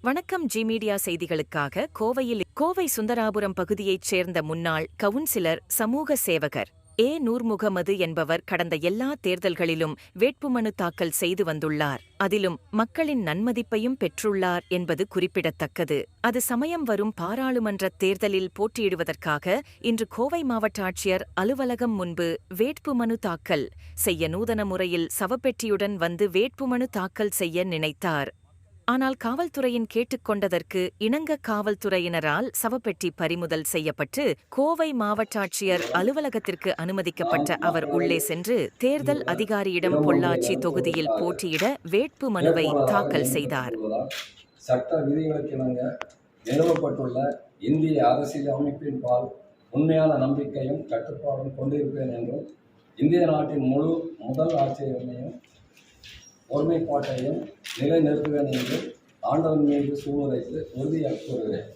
வணக்கம். G media செய்திகளுக்காக கோவை சுந்தராபுரம் பகுதியைச் சேர்ந்த முன்னாள் கவுன்சிலர், சமூக சேவகர் நூர் முகமது என்பவர் கடந்த எல்லா தேர்தல்களிலும் வேட்புமனு தாக்கல் செய்து வந்துள்ளார். அதிலும் மக்களின் நன்மதிப்பையும் பெற்றுள்ளார் என்பது குறிப்பிடத்தக்கது. அது சமயம் வரும் பாராளுமன்ற தேர்தலில் போட்டியிடுவதற்காக இன்று கோவை மாவட்ட ஆட்சியர் அலுவலகம் முன்பு வேட்புமனு தாக்கல் செய்ய நூதன முறையில் சவப்பெட்டியுடன் வந்து வேட்புமனு தாக்கல் செய்ய நினைத்தார். ஆனால் காவல்துறையின் கேட்டுக்கொண்டதற்கு இணங்க காவல்துறையினரால் சவப்பெட்டி பறிமுதல் செய்யப்பட்டு கோவை மாவட்ட ஆட்சியர் அலுவலகத்திற்கு அனுமதிக்கப்பட்ட அவர் உள்ளே சென்று தேர்தல் அதிகாரியிடம் பொள்ளாச்சி தொகுதியில் போட்டியிட வேட்பு மனுவை தாக்கல் செய்தார். சட்ட விதிகளுக்கிணங்க நிறுவப்பட்டுள்ள இந்திய அரசியல் அமைப்பின் பால் உண்மையான நம்பிக்கையும் கட்டுப்பாடும் கொண்டிருப்பேன் என்றும் இந்திய நாட்டின் முதல் ஆட்சியரையும் ஒருமைப்பாட்டையும் நிலைநிறுத்துவேன் என்று ஆண்டவன் மீது சூழ்நிலைக்கு உறுதியாக கூறுகிறேன்.